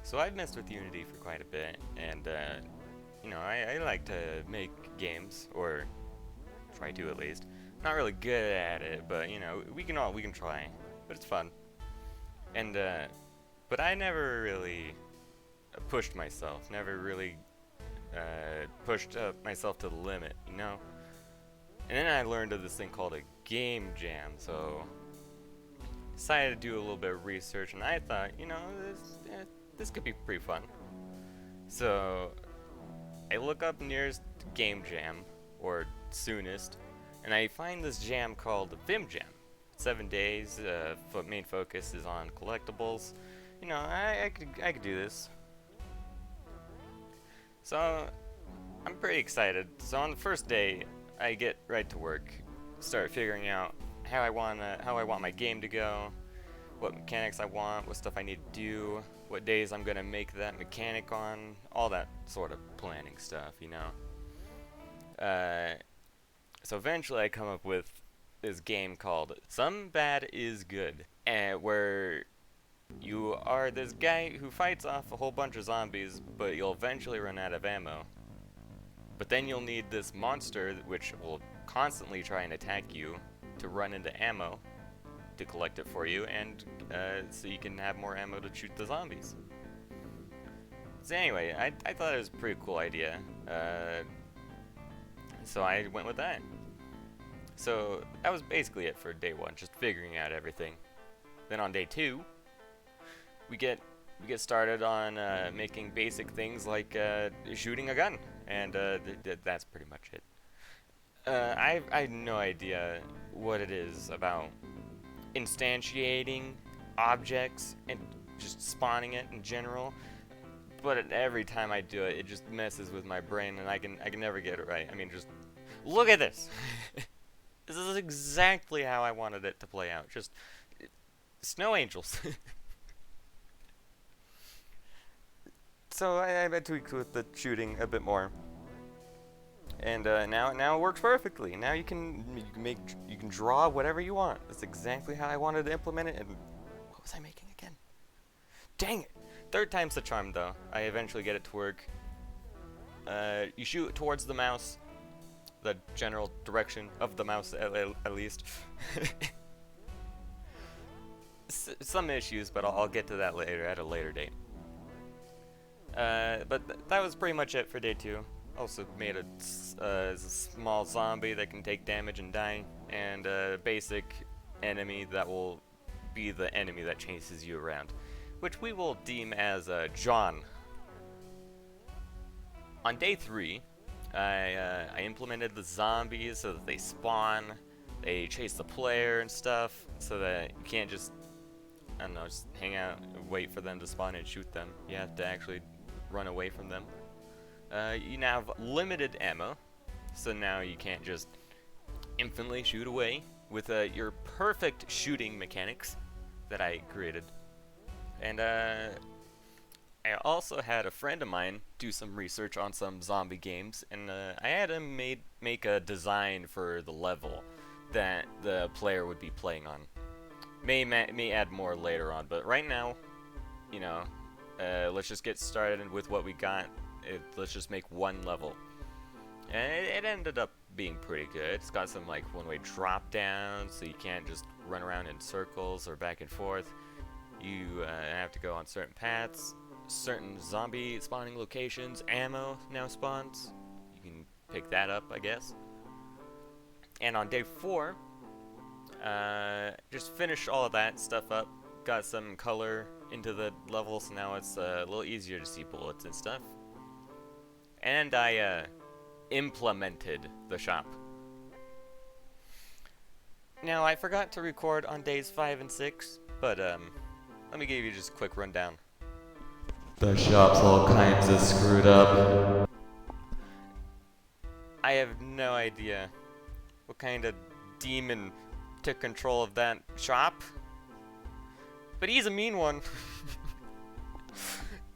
So I've messed with Unity for quite a bit, and I like to make games, or try to at least. Not really good at it, but we can try. But it's fun. And but I never really pushed myself. Never really pushed myself to the limit, And then I learned of this thing called a GameJam. So decided to do a little bit of research, and I thought, this could be pretty fun. So I look up nearest game jam, or soonest, and I find this jam called VimJam. 7 days. Main focus is on collectibles. I could do this. So I'm pretty excited. So on the first day, I get right to work, start figuring out how I want my game to go, what mechanics I want, what stuff I need to do, what days I'm gonna make that mechanic on, all that sort of planning stuff, So eventually I come up with this game called Some Bad Is Good, where you are this guy who fights off a whole bunch of zombies, but you'll eventually run out of ammo. But then you'll need this monster, which will constantly try and attack you, to run into ammo to collect it for you, and so you can have more ammo to shoot the zombies. So anyway, I thought it was a pretty cool idea, so I went with that. So that was basically it for day one, just figuring out everything. Then on day two, we get started on making basic things like shooting a gun, and that's pretty much it. I have no idea what it is about instantiating objects and just spawning it in general, but every time I do it, it just messes with my brain, and I can never get it right. I mean, just look at this. This is exactly how I wanted it to play out. Just snow angels. So I tweaked with the shooting a bit more, and now it works perfectly. Now you can draw whatever you want. That's exactly how I wanted to implement it. And what was I making again? Dang it! Third time's the charm, though. I eventually get it to work. You shoot towards the mouse, the general direction of the mouse at least. Some issues, but I'll get to that later at a later date. But that was pretty much it for day two. Also made a small zombie that can take damage and die, and a basic enemy that will be the enemy that chases you around, which we will deem as John. On day three, I implemented the zombies so that they spawn, they chase the player and stuff, so that you can't just, I don't know, just hang out and wait for them to spawn and shoot them. You have to actually run away from them. You now have limited ammo, so now you can't just infinitely shoot away with your perfect shooting mechanics that I created. And I also had a friend of mine do some research on some zombie games, and I had him make a design for the level that the player would be playing on. May add more later on, but right now, let's just get started with what we got. Let's just make one level. And it ended up being pretty good. It's got some one-way drop down, so you can't just run around in circles or back and forth. You have to go on certain paths, certain zombie spawning locations. Ammo now spawns. You can pick that up, I guess. And on day 4, just finished all of that stuff up. Got some color into the level, so now it's a little easier to see bullets and stuff. And I implemented the shop. Now, I forgot to record on days 5 and 6, but let me give you just a quick rundown. The shop's all kinds of screwed up. I have no idea what kind of demon took control of that shop, but he's a mean one.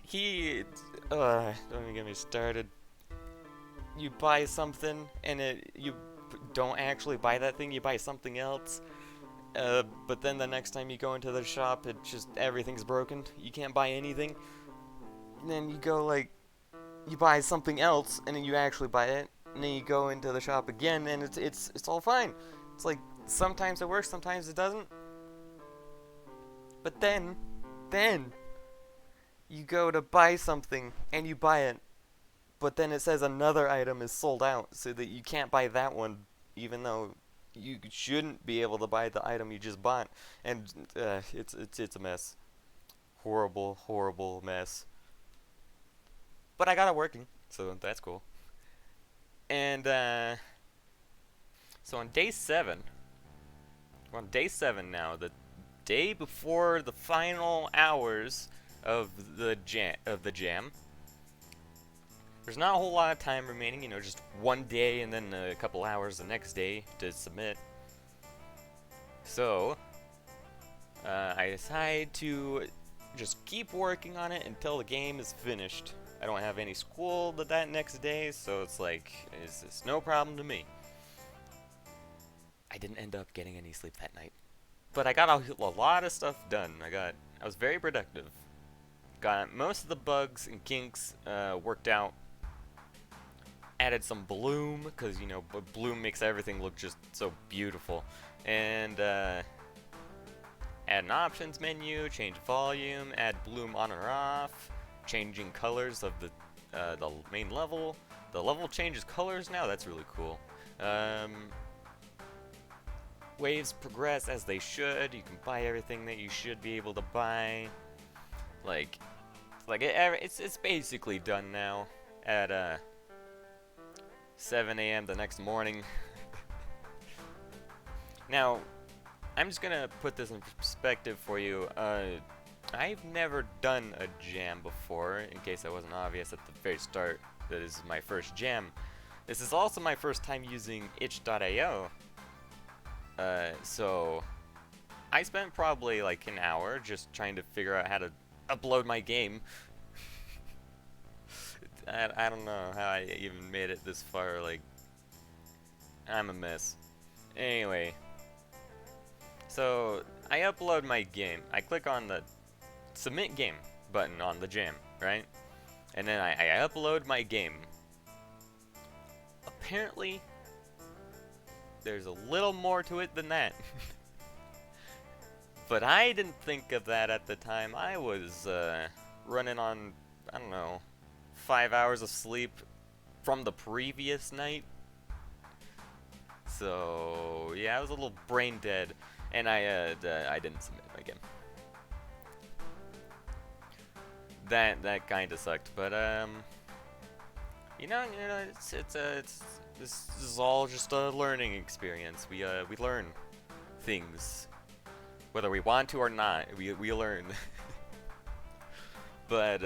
Don't even get me started. You buy something, and you don't actually buy that thing, you buy something else. But then the next time you go into the shop, everything's broken. You can't buy anything. then you go, like, you buy something else, and then you actually buy it, and then you go into the shop again, and it's all fine. It's like, sometimes it works, sometimes it doesn't. But then, you go to buy something, and you buy it, but then it says another item is sold out, so that you can't buy that one, even though you shouldn't be able to buy the item you just bought. And it's a mess. Horrible mess. But I got it working, so that's cool. And so on day 7, we're on day 7 now, the day before the final hours of the jam. There's not a whole lot of time remaining, you know, just one day and then a couple hours the next day to submit. So, I decide to just keep working on it until the game is finished. I don't have any school that next day, so it's like, it's no problem to me. I didn't end up getting any sleep that night. But I got a lot of stuff done. I was very productive. Got most of the bugs and kinks worked out. Added some bloom, because, you know, bloom makes everything look just so beautiful. And, add an options menu, change volume, add bloom on or off, changing colors of the main level. The level changes colors now, that's really cool. Waves progress as they should. You can buy everything that you should be able to buy. It's basically done now at 7 a.m. the next morning. Now, I'm just gonna put this in perspective for you. I've never done a jam before, in case that wasn't obvious at the very start. That is my first jam. This is also my first time using itch.io. So I spent probably like an hour just trying to figure out how to upload my game. I don't know how I even made it this far, like, I'm a mess. Anyway, so I upload my game. I click on the submit game button on the jam, right? And then I upload my game. Apparently, there's a little more to it than that. But I didn't think of that at the time. I was running on, I don't know, 5 hours of sleep from the previous night. So yeah, I was a little brain dead, and I didn't submit my game. That kind of sucked, but you know, this is all just a learning experience. We learn things, whether we want to or not. We learn. But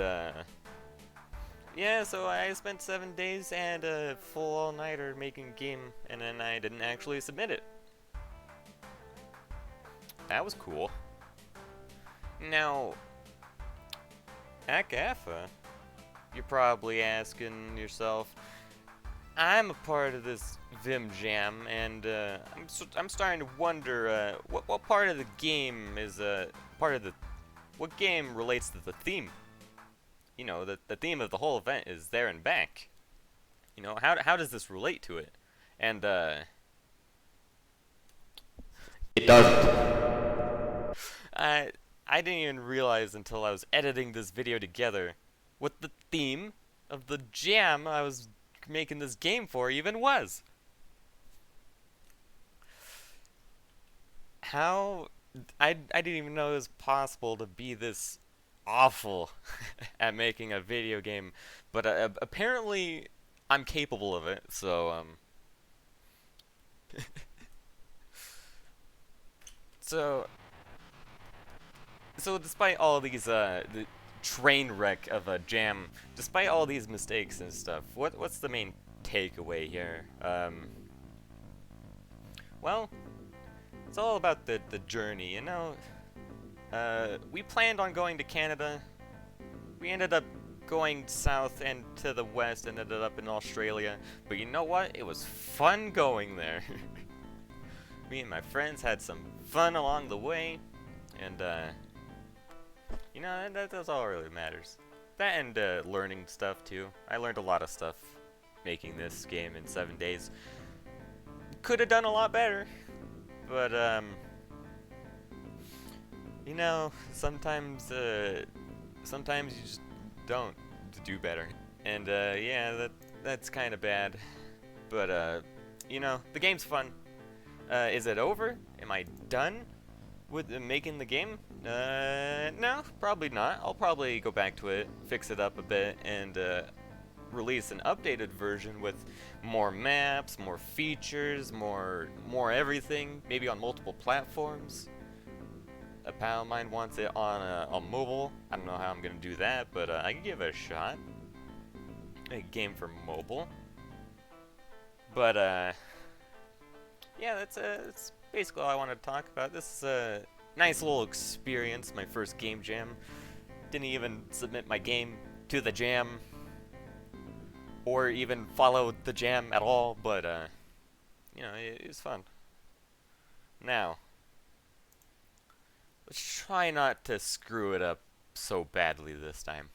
yeah, so I spent 7 days and a full all-nighter making a game, and then I didn't actually submit it. That was cool. Now, Akafa, you're probably asking yourself, I'm a part of this VimJam, and I'm starting to wonder what part of the game is what game relates to the theme? You know, the theme of the whole event is there and back. You know, how does this relate to it? And it doesn't. I didn't even realize until I was editing this video together what the theme of the jam I was making this game for even was. How I didn't even know it was possible to be this awful at making a video game, but apparently I'm capable of it. So so despite all these the train wreck of a jam, despite all these mistakes and stuff, what's the main takeaway here? Well, it's all about the journey, you know. We planned on going to Canada. We ended up going south and to the west and ended up in Australia. But you know what? It was fun going there. Me and my friends had some fun along the way. And, you know, that's all really matters. that and learning stuff too. I learned a lot of stuff making this game in 7 days. Could have done a lot better, but you know, sometimes you just don't do better, and yeah, that's kind of bad. But you know, the game's fun. Is it over? Am I done with making the game? No, probably not. I'll probably go back to it, fix it up a bit, and release an updated version with more maps, more features, more everything, maybe on multiple platforms. A pal of mine wants it on mobile. I don't know how I'm gonna do that, but I can give it a shot. A game for mobile. But yeah, that's basically all I wanted to talk about. This is a nice little experience. My first game jam. Didn't even submit my game to the jam, or even follow the jam at all. But you know, it was fun. Now, let's try not to screw it up so badly this time.